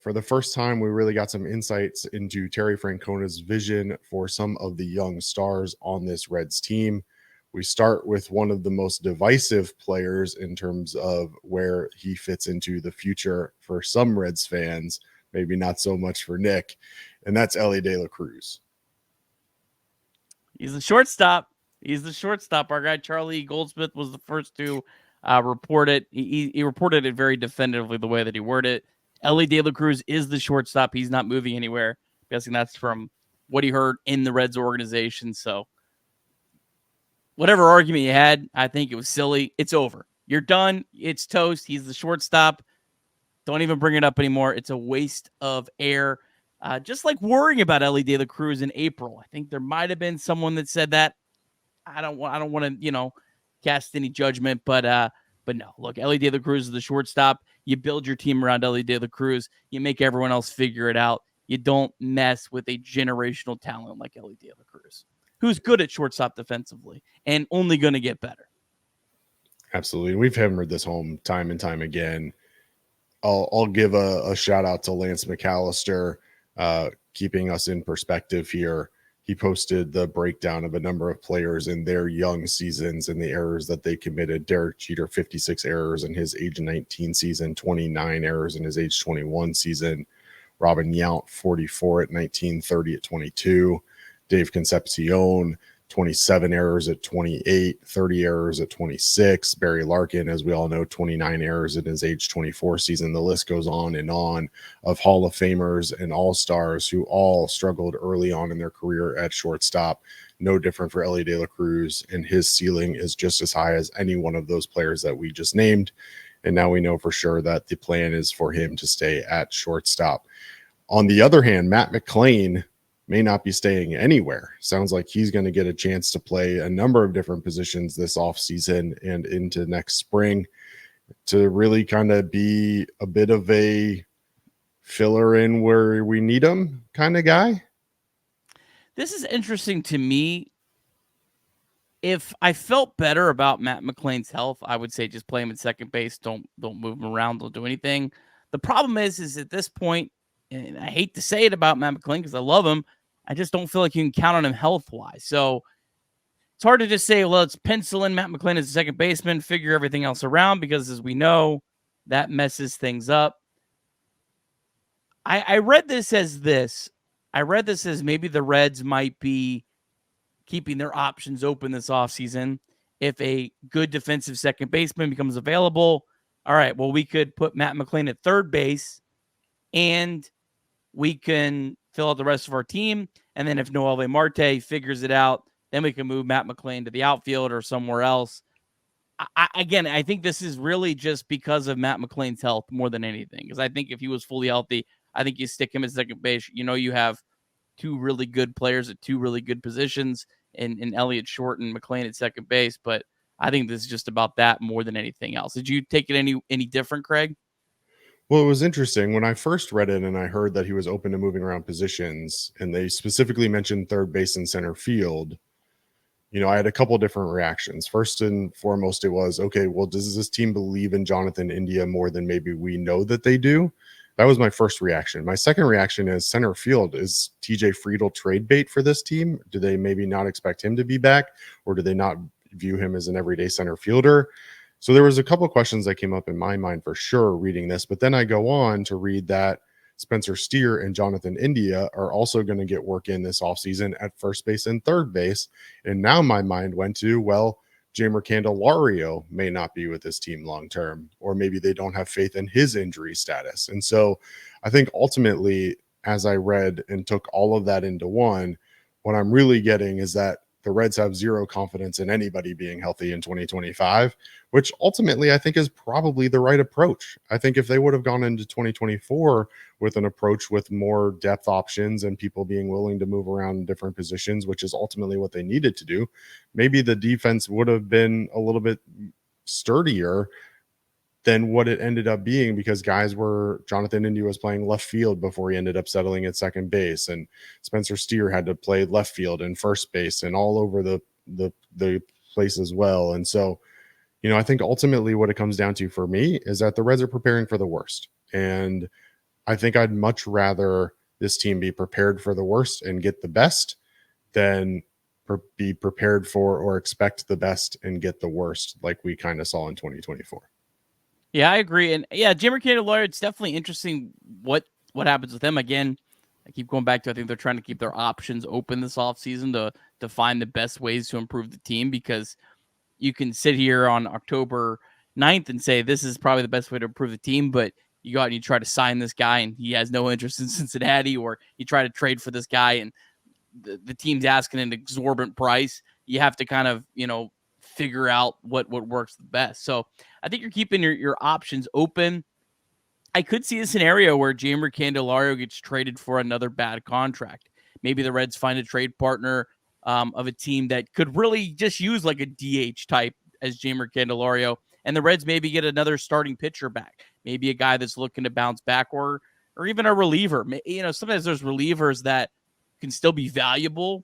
for the first time, we really got some insights into Terry Francona's vision for some of the young stars on this Reds team. We start with one of the most divisive players in terms of where he fits into the future for some Reds fans, maybe not so much for Nick, and that's Elly De La Cruz. He's the shortstop. Our guy Charlie Goldsmith was the first to report it. He reported it very definitively the way that he worded it. Elly De La Cruz is the shortstop. He's not moving anywhere. I'm guessing that's from what he heard in the Reds organization. So whatever argument you had, I think it was silly. It's over. You're done. It's toast. He's the shortstop. Don't even bring it up anymore. It's a waste of air. Just like worrying about Elly De La Cruz in April. I think there might have been someone that said that. I don't want to, cast any judgment, but no. Look, Elly De La Cruz is the shortstop. You build your team around Elly De La Cruz. You make everyone else figure it out. You don't mess with a generational talent like Elly De La Cruz, who's good at shortstop defensively and only going to get better. Absolutely. We've hammered this home time and time again. I'll give a shout out to Lance McAllister, keeping us in perspective here. He posted the breakdown of a number of players in their young seasons and the errors that they committed. Derek Jeter, 56 errors in his age 19 season, 29 errors in his age 21 season. Robin Yount, 44 at 19, 30 at 22. Dave Concepcion, 27 errors at 28, 30 errors at 26. Barry Larkin, as we all know, 29 errors in his age 24 season. The list goes on of Hall of Famers and All-Stars who all struggled early on in their career at shortstop. No different for Elly De La Cruz, and his ceiling is just as high as any one of those players that we just named. And now we know for sure that the plan is for him to stay at shortstop. On the other hand, Matt McLain may not be staying anywhere. Sounds like he's going to get a chance to play a number of different positions this offseason and into next spring to really kind of be a bit of a filler in where we need him kind of guy. This is interesting to me. If I felt better about Matt McLain's health, I would say just play him at second base. Don't move him around. Don't do anything. The problem is at this point, and I hate to say it about Matt McLain because I love him, I just don't feel like you can count on him health-wise. So it's hard to just say, well, let's pencil in Matt McLain as a second baseman, figure everything else around, because as we know, that messes things up. I read this as this. I read this as maybe the Reds might be keeping their options open this offseason. If a good defensive second baseman becomes available, all right, well, we could put Matt McLain at third base and we can fill out the rest of our team. And then if Noelvi Marte figures it out, then we can move Matt McLain to the outfield or somewhere else. I think this is really just because of Matt McLain's health more than anything. Because I think if he was fully healthy, I think you stick him at second base. You have two really good players at two really good positions in Elliott Short and McLain at second base. But I think this is just about that more than anything else. Did you take it any different, Craig? Well, it was interesting when I first read it and I heard that he was open to moving around positions and they specifically mentioned third base and center field. I had a couple different reactions. First and foremost, it was, okay, well, does this team believe in Jonathan India more than maybe we know that they do? That was my first reaction. My second reaction is center field. Is TJ Friedl trade bait for this team? Do they maybe not expect him to be back, or do they not view him as an everyday center fielder? So there was a couple of questions that came up in my mind for sure reading this, but then I go on to read that Spencer Steer and Jonathan India are also going to get work in this offseason at first base and third base. And now my mind went to, well, Jeimer Candelario may not be with this team long-term, or maybe they don't have faith in his injury status. And so I think ultimately, as I read and took all of that into one, what I'm really getting is that the Reds have zero confidence in anybody being healthy in 2025, which ultimately I think is probably the right approach. I think if they would have gone into 2024 with an approach with more depth options and people being willing to move around in different positions, which is ultimately what they needed to do, maybe the defense would have been a little bit sturdier than what it ended up being, because Jonathan India was playing left field before he ended up settling at second base, and Spencer Steer had to play left field and first base and all over the place as well. And so, I think ultimately what it comes down to for me is that the Reds are preparing for the worst. And I think I'd much rather this team be prepared for the worst and get the best than be prepared for or expect the best and get the worst, like we kind of saw in 2024. Yeah, I agree. And yeah, Jeimer Candelario, it's definitely interesting what happens with him. Again, I keep going back to, I think they're trying to keep their options open this offseason to find the best ways to improve the team, because you can sit here on October 9th and say this is probably the best way to improve the team, but you go out and you try to sign this guy and he has no interest in Cincinnati, or you try to trade for this guy and the team's asking an exorbitant price. You have to kind of, figure out what works the best. So I think you're keeping your options open. I could see a scenario where Jeimer Candelario gets traded for another bad contract. Maybe the Reds find a trade partner of a team that could really just use like a DH type as Jeimer Candelario, and the Reds maybe get another starting pitcher back, maybe a guy that's looking to bounce back, or even a reliever. Sometimes there's relievers that can still be valuable,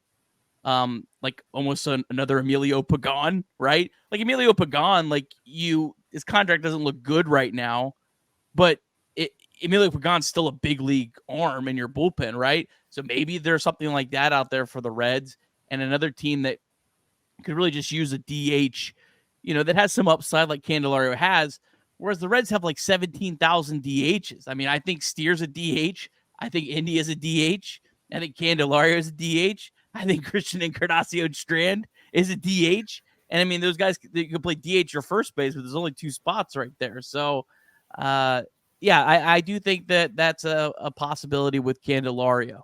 like almost another Emilio Pagan, right? Like Emilio Pagan, his contract doesn't look good right now, but Emilio Pagan's still a big league arm in your bullpen, right? So maybe there's something like that out there for the Reds, and another team that could really just use a DH, that has some upside like Candelario has, whereas the Reds have like 17,000 DHs. I mean, I think Steer's a DH. I think Indy is a DH. I think Candelario is a DH. I think Christian Encarnacion Strand is a DH. And I mean, those guys, you can play DH or first base, but there's only 2 spots right there. So, yeah, I do think that's a possibility with Candelario.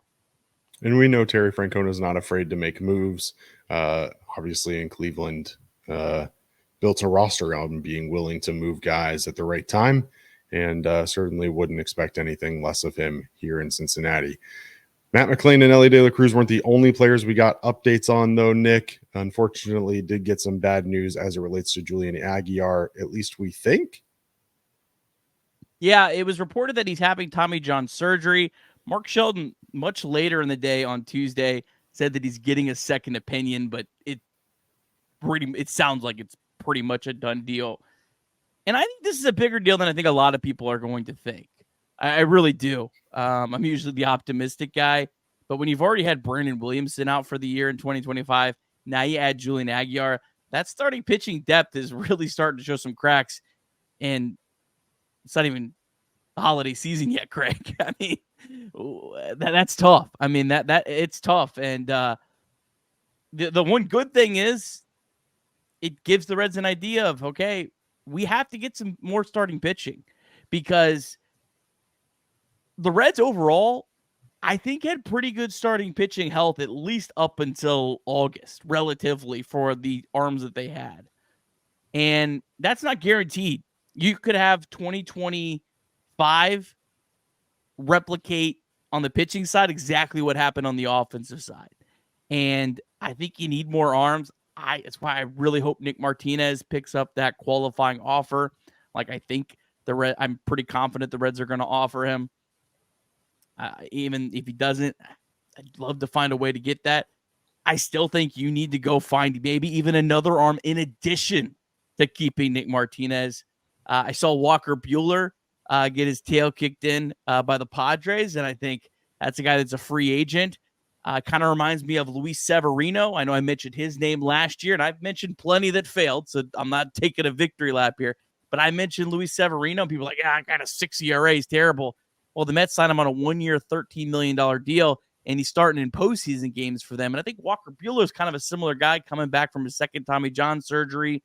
And we know Terry Francona is not afraid to make moves. Obviously, in Cleveland, built a roster on being willing to move guys at the right time, and certainly wouldn't expect anything less of him here in Cincinnati. Matt McLain and Elly De La Cruz weren't the only players we got updates on, though, Nick. Unfortunately, did get some bad news as it relates to Julian Aguiar, at least we think. Yeah, it was reported that he's having Tommy John surgery. Mark Sheldon, much later in the day on Tuesday, said that he's getting a second opinion, but it sounds like it's pretty much a done deal. And I think this is a bigger deal than I think a lot of people are going to think. I really do. I'm usually the optimistic guy, but when you've already had Brandon Williamson out for the year in 2025, now you add Julian Aguiar, that starting pitching depth is really starting to show some cracks, and it's not even the holiday season yet, Craig. I mean, that's tough. I mean, that it's tough. And the one good thing is it gives the Reds an idea of, okay, we have to get some more starting pitching, because the Reds overall, I think, had pretty good starting pitching health, at least up until August, relatively, for the arms that they had. And that's not guaranteed. You could have 2025 replicate on the pitching side exactly what happened on the offensive side. And I think you need more arms. That's why I really hope Nick Martinez picks up that qualifying offer. Like, I think I'm pretty confident the Reds are going to offer him. Even if he doesn't, I'd love to find a way to get that. I still think you need to go find maybe even another arm in addition to keeping Nick Martinez. I saw Walker Buehler get his tail kicked in by the Padres, and I think that's a guy that's a free agent. Kind of reminds me of Luis Severino. I know I mentioned his name last year, and I've mentioned plenty that failed, so I'm not taking a victory lap here. But I mentioned Luis Severino, and people are like, I got a 6 ERA, he's terrible. Well, the Mets signed him on a 1-year, $13 million deal, and he's starting in postseason games for them. And I think Walker Buehler is kind of a similar guy, coming back from his second Tommy John surgery,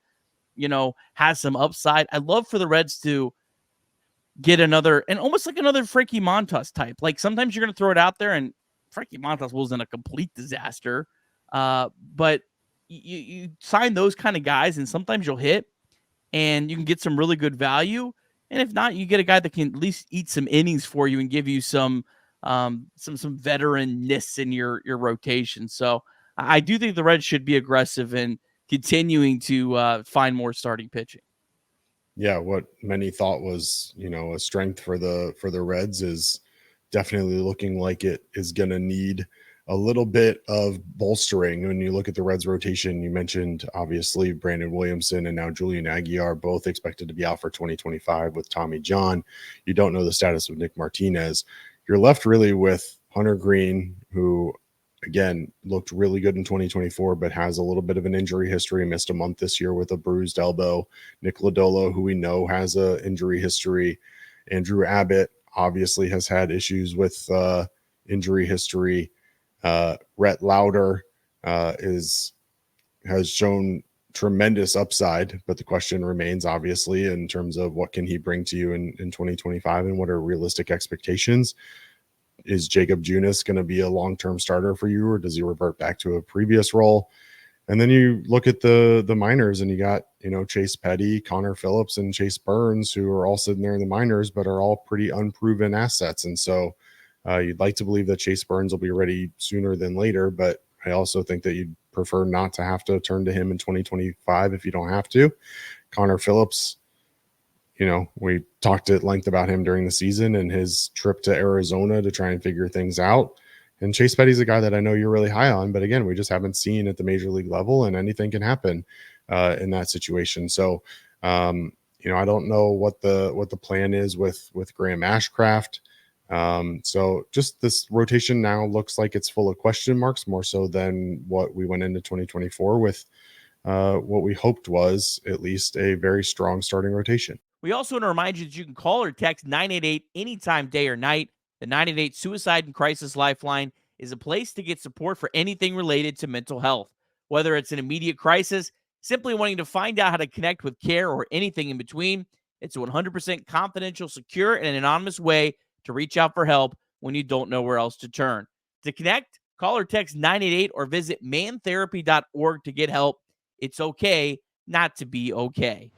has some upside. I'd love for the Reds to get another, and almost like another Frankie Montas type. Like, sometimes you're going to throw it out there, and Frankie Montas wasn't a complete disaster. But you sign those kind of guys, and sometimes you'll hit, and you can get some really good value. And if not, you get a guy that can at least eat some innings for you and give you some veteranness in your rotation. So I do think the Reds should be aggressive in continuing to find more starting pitching. Yeah, what many thought was, a strength for the Reds is definitely looking like it is going to need a little bit of bolstering. When you look at the Reds rotation, you mentioned obviously Brandon Williamson and now Julian Aguilar, both expected to be out for 2025 with Tommy John. You don't know the status of Nick Martinez. You're left really with Hunter Green, who again looked really good in 2024, but has a little bit of an injury history, missed a month this year with a bruised elbow. Nick Lodolo, who we know has a injury history. Andrew Abbott obviously has had issues with injury history. Rhett Lauder has shown tremendous upside, but the question remains obviously in terms of what can he bring to you in 2025 and what are realistic expectations. Is Jacob Junis going to be a long-term starter for you, or does he revert back to a previous role? And then you look at the minors and you got, Chase Petty, Connor Phillips, and Chase Burns, who are all sitting there in the minors, but are all pretty unproven assets. And so you'd like to believe that Chase Burns will be ready sooner than later, but I also think that you'd prefer not to have to turn to him in 2025 if you don't have to. Connor Phillips, we talked at length about him during the season and his trip to Arizona to try and figure things out. And Chase Petty's a guy that I know you're really high on, but again, we just haven't seen at the major league level, and anything can happen in that situation. So, I don't know what the plan is with Graham Ashcraft. So just this rotation now looks like it's full of question marks, more so than what we went into 2024 with what we hoped was at least a very strong starting rotation. We also want to remind you that you can call or text 988 anytime, day or night. The 988 Suicide and Crisis Lifeline is a place to get support for anything related to mental health. Whether it's an immediate crisis, simply wanting to find out how to connect with care, or anything in between, it's a 100% confidential, secure, and anonymous way to reach out for help when you don't know where else to turn. To connect, call or text 988 or visit mantherapy.org to get help. It's okay not to be okay.